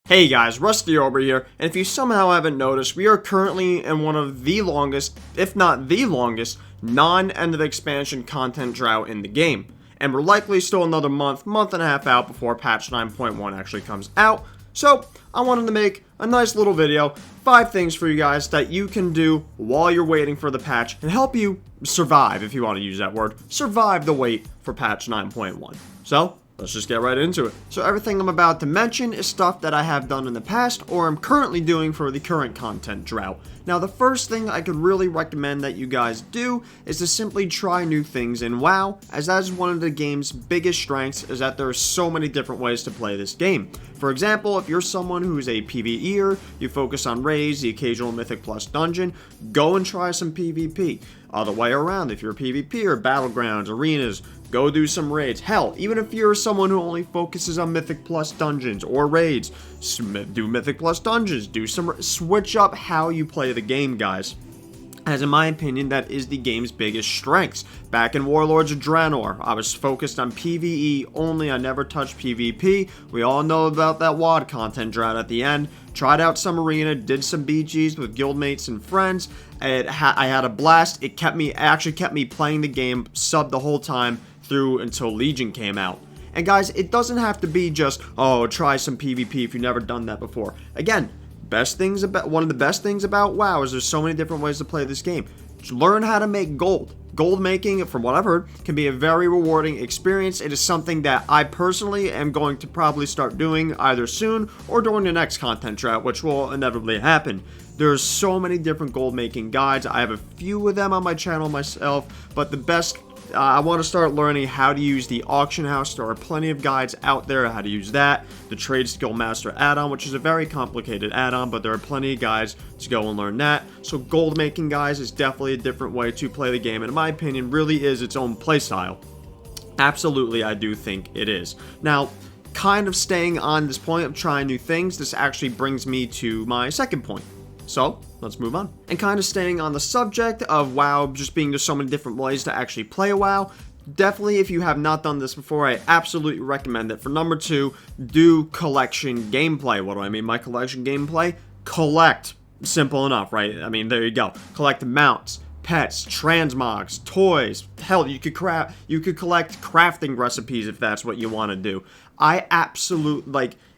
Hey guys, Rusty over here, and if you somehow haven't noticed, we are currently in one of the longest, if not the longest, non-end of expansion content drought in the game. And we're likely still another month and a half out before patch 9.1 actually comes out. So, I wanted to make a nice little video, 5 things for you guys that you can do while you're waiting for the patch and help you survive, if you want to use that word, survive the wait for patch 9.1. So, let's just get right into it. So everything I'm about to mention is stuff that I have done in the past or I'm currently doing for the current content drought. Now the first thing I could really recommend that you guys do is to simply try new things in WoW, as that is one of the game's biggest strengths, is that there are so many different ways to play this game. For example, if you're someone who's a PvEer, you focus on raids, the occasional Mythic Plus dungeon, go and try some PvP. Other way around, if you're a PvPer, battlegrounds, arenas, go do some raids. Hell, even if you're someone who only focuses on Mythic Plus dungeons or raids, do Mythic Plus dungeons, switch up how you play the game, guys. As in my opinion, that is the game's biggest strengths. Back in Warlords of Draenor, I was focused on PvE only, I never touched PvP. We all know about that WoD content drought at the end. Tried out some arena, did some BGs with guildmates and friends. I had a blast. It actually kept me playing the game sub the whole time through until Legion came out. And guys, it doesn't have to be just, oh, try some PvP if you've never done that before. Again, one of the best things about WoW is there's so many different ways to play this game. Just learn how to make gold. Gold making, from what I've heard, can be a very rewarding experience. It is something that I personally am going to probably start doing either soon or during the next content drought, which will inevitably happen. There's so many different gold making guides. I have a few of them on my channel myself, but the best, I want to start learning how to use the auction house. There are plenty of guides out there how to use that. The Trade Skill Master add-on, which is a very complicated add-on, but there are plenty of guides to go and learn that. So gold making, guys, is definitely a different way to play the game, and in my opinion, really is its own playstyle. Absolutely, I do think it is. Now, kind of staying on this point of trying new things, this actually brings me to my second point. So, let's move on. And kind of staying on the subject of WoW just being there's so many different ways to actually play a WoW, definitely if you have not done this before, I absolutely recommend it. For number 2, do collection gameplay. What do I mean by collection gameplay? Collect. Simple enough, right? I mean, there you go. Collect mounts, pets, transmogs, toys. Hell, you could collect crafting recipes if that's what you want to do.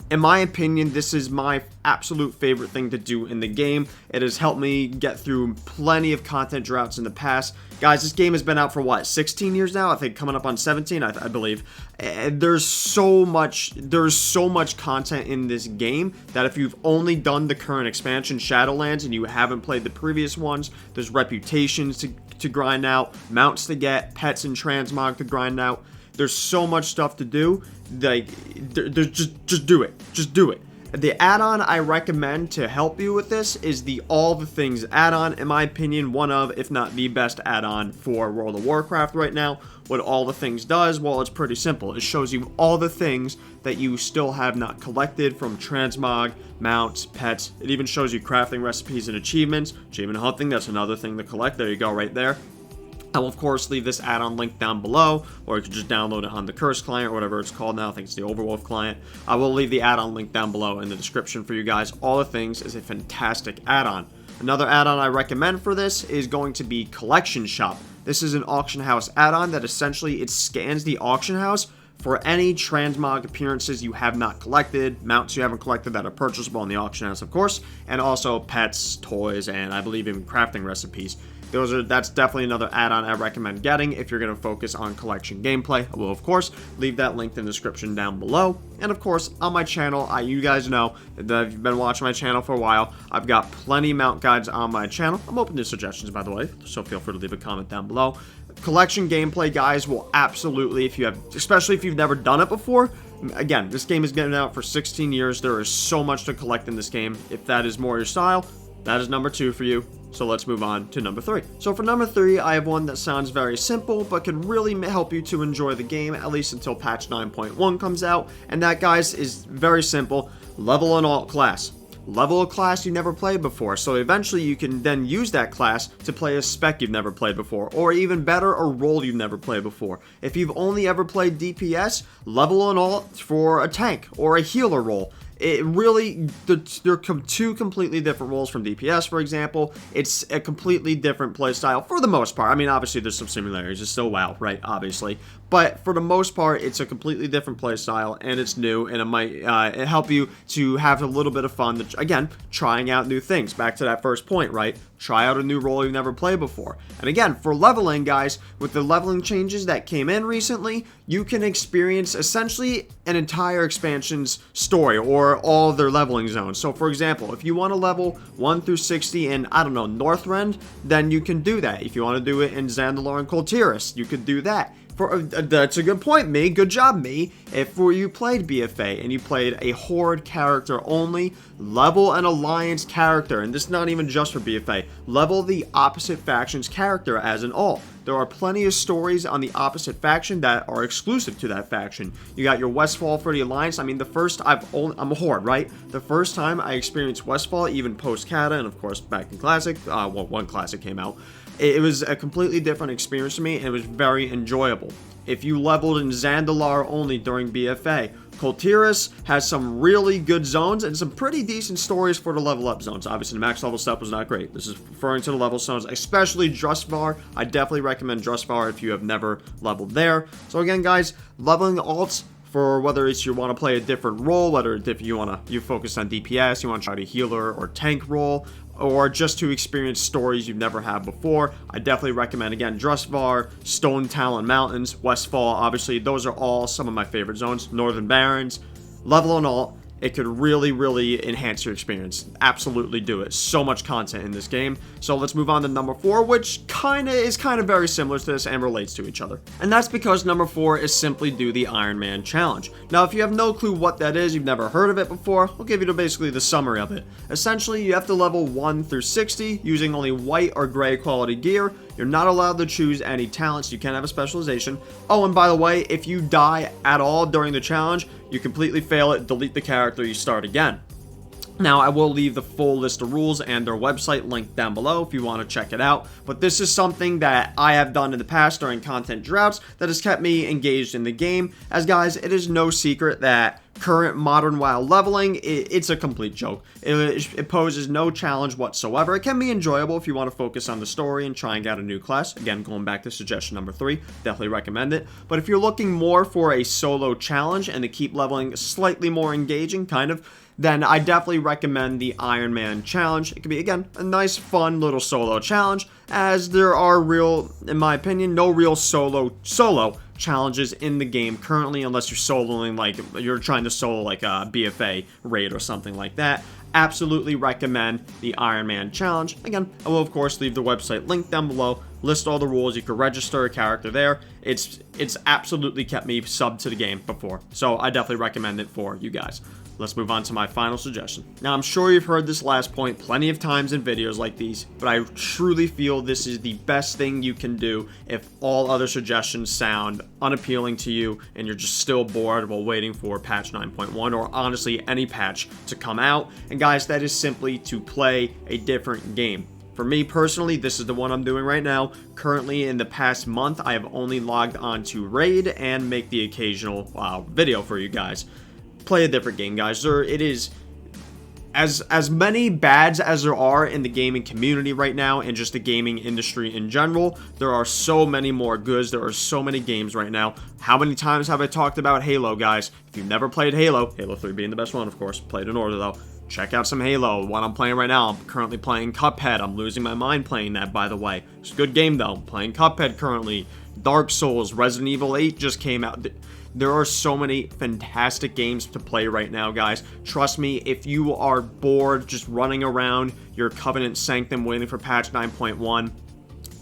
In my opinion, this is my absolute favorite thing to do in the game. It has helped me get through plenty of content droughts in the past. Guys, this game has been out for what, 16 years now? I think coming up on 17, I believe. And there's so much content in this game that if you've only done the current expansion, Shadowlands, and you haven't played the previous ones, there's reputations to grind out, mounts to get, pets and transmog to grind out. There's so much stuff to do. Like, just do it. Just do it. The add-on I recommend to help you with this is the All the Things add-on. In my opinion, one of, if not the best add-on for World of Warcraft right now. What All the Things does, well, it's pretty simple. It shows you all the things that you still have not collected, from transmog, mounts, pets. It even shows you crafting recipes and achievements. Achievement hunting, that's another thing to collect. There you go, right there. I will, of course, leave this add-on link down below, or you can just download it on the Curse client, or whatever it's called now. I think it's the Overwolf client. I will leave the add-on link down below in the description for you guys. All the Things is a fantastic add-on. Another add-on I recommend for this is going to be Collection Shop. This is an auction house add-on that essentially it scans the auction house for any transmog appearances you have not collected, mounts you haven't collected that are purchasable in the auction house, of course, and also pets, toys, and I believe even crafting recipes. That's definitely another add-on I recommend getting if you're going to focus on collection gameplay. I will, of course, leave that link in the description down below. And, of course, on my channel, you guys know that if you've been watching my channel for a while, I've got plenty of mount guides on my channel. I'm open to suggestions, by the way, so feel free to leave a comment down below. Collection gameplay, guys, will absolutely, especially if you've never done it before. Again, this game has been out for 16 years. There is so much to collect in this game. If that is more your style, that is number 2 for you. So let's move on to number 3. So for number 3, I have one that sounds very simple, but can really help you to enjoy the game, at least until patch 9.1 comes out. And that, guys, is very simple. Level an alt class. level a class you never played before, so eventually you can then use that class to play a spec you've never played before, or even better, a role you've never played before. If you've only ever played DPS, level an alt for a tank or a healer role. It really, they're two completely different roles from DPS, for example. It's a completely different playstyle for the most part. I mean, obviously, there's some similarities. It's still WoW, right? Obviously. But for the most part, it's a completely different playstyle, and it's new, and it might help you to have a little bit of fun, again, trying out new things. Back to that first point, right? Try out a new role you've never played before. And again, for leveling, guys, with the leveling changes that came in recently, you can experience essentially an entire expansion's story, or all of their leveling zones. So, for example, if you want to level 1 through 60 in, I don't know, Northrend, then you can do that. If you want to do it in Zandalar and Kultiris, you could do that. That's a good point, me. Good job, me. If you played BFA and you played a Horde character only, level an Alliance character, and this is not even just for BFA, level the opposite faction's character as an alt. There are plenty of stories on the opposite faction that are exclusive to that faction. You got your Westfall for the Alliance. I mean, I'm a Horde, right? The first time I experienced Westfall, even post-Kata, and of course back in Classic, one Classic came out, it was a completely different experience to me, and it was very enjoyable. If you leveled in Zandalar only during BFA, Kultiris has some really good zones and some pretty decent stories for the level up zones. Obviously, the max level stuff was not great. This is referring to the level zones, especially Drustvar. I definitely recommend Drustvar if you have never leveled there. So again, guys, leveling alts, for whether it's you want to play a different role, whether you focus on DPS, you want to try a healer or tank role, or just to experience stories you've never had before, I definitely recommend, again, Drustvar, Stone Talon Mountains, Westfall. Obviously, those are all some of my favorite zones. Northern Barrens, level and alt. It could really, really enhance your experience. Absolutely do it. So much content in this game. So let's move on to number 4, which is kind of very similar to this and relates to each other. And that's because number 4 is simply do the Iron Man challenge. Now, if you have no clue what that is, you've never heard of it before, I'll give you basically the summary of it. Essentially, you have to level 1 through 60 using only white or gray quality gear. You're not allowed to choose any talents. You can have a specialization. Oh, and by the way, if you die at all during the challenge, you completely fail it, delete the character, you start again. Now, I will leave the full list of rules and their website linked down below if you want to check it out. But this is something that I have done in the past during content droughts that has kept me engaged in the game. As guys, it is no secret that current modern WoW leveling, it's a complete joke. It poses no challenge whatsoever. It can be enjoyable if you want to focus on the story and trying out a new class. Again, going back to suggestion number 3, definitely recommend it. But if you're looking more for a solo challenge and to keep leveling slightly more engaging, then I definitely recommend the Iron Man challenge. It can be, again, a nice, fun little solo challenge, as there are in my opinion, no real solo challenges in the game currently, unless you're soloing, like you're trying to solo like a BFA raid or something like that. Absolutely recommend the Iron Man challenge. Again, I will of course leave the website linked down below, list all the rules. You can register a character there. It's absolutely kept me subbed to the game before, so I definitely recommend it for you guys. Let's move on to my final suggestion. Now, I'm sure you've heard this last point plenty of times in videos like these, but I truly feel this is the best thing you can do if all other suggestions sound unappealing to you and you're just still bored while waiting for patch 9.1 or honestly any patch to come out. And guys, that is simply to play a different game. For me personally, this is the one I'm doing right now. Currently, in the past month, I have only logged on to Raid and make the occasional video for you guys. Play a different game, guys. It is as many bads as there are in the gaming community right now and just the gaming industry in general. There are so many more goods. There are so many games right now. How many times have I talked about Halo, guys? If you've never played Halo 3 being the best one, of course, played in order though, check out some Halo. What I'm playing right now, I'm currently playing Cuphead. I'm losing my mind playing that, by the way. It's a good game though. I'm playing Cuphead currently. Dark Souls, Resident Evil 8 just came out. There are so many fantastic games to play right now, guys. Trust me, if you are bored just running around your Covenant Sanctum waiting for patch 9.1,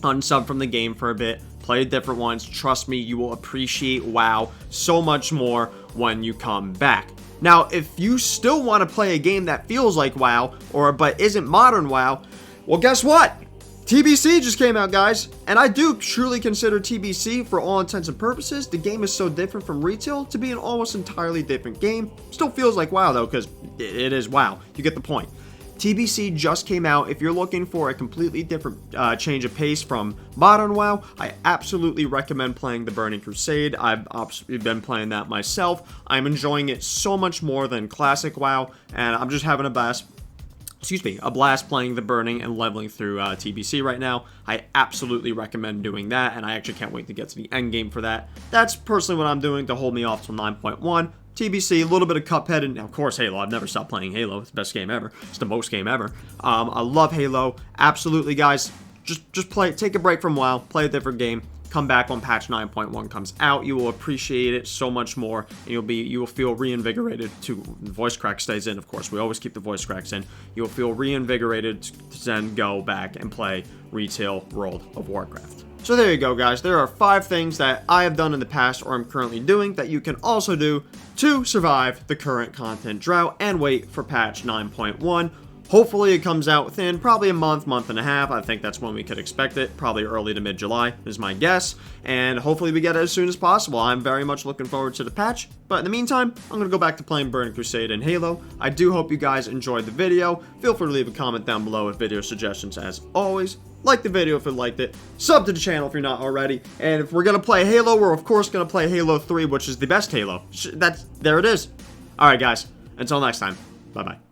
unsub from the game for a bit, play different ones. Trust me, you will appreciate WoW so much more when you come back. Now, if you still want to play a game that feels like WoW, but isn't modern WoW, well, guess what? TBC just came out, guys, and I do truly consider TBC, for all intents and purposes, the game is so different from retail to be an almost entirely different game. Still feels like WoW though, because it is WoW. You get the point. TBC just came out. If you're looking for a completely different change of pace from modern WoW, I absolutely recommend playing the Burning Crusade. I've been playing that myself. I'm enjoying it so much more than classic WoW, and I'm just having a blast playing the Burning and leveling through TBC right now. I absolutely recommend doing that, and I actually can't wait to get to the end game for that. That's personally what I'm doing to hold me off till 9.1. TBC, a little bit of Cuphead, and of course Halo. I've never stopped playing Halo. It's the best game ever. It's the most game ever. I love Halo. Absolutely, guys. Just play. Take a break from WoW. Play a different game. Come back when patch 9.1 comes out. You will appreciate it so much more, and you will feel reinvigorated to. The voice crack stays in, of course. We always keep the voice cracks in. You will feel reinvigorated to then go back and play retail World of Warcraft. So there you go, guys. There are 5 things that I have done in the past or I'm currently doing that you can also do to survive the current content drought and wait for patch 9.1. Hopefully it comes out within probably a month and a half. I think that's when we could expect it. Probably early to mid-July is my guess. And hopefully we get it as soon as possible. I'm very much looking forward to the patch. But in the meantime, I'm going to go back to playing Burning Crusade and Halo. I do hope you guys enjoyed the video. Feel free to leave a comment down below with video suggestions as always. Like the video if you liked it. Sub to the channel if you're not already. And if we're going to play Halo, we're of course going to play Halo 3, which is the best Halo. There it is. Alright guys, until next time. Bye-bye.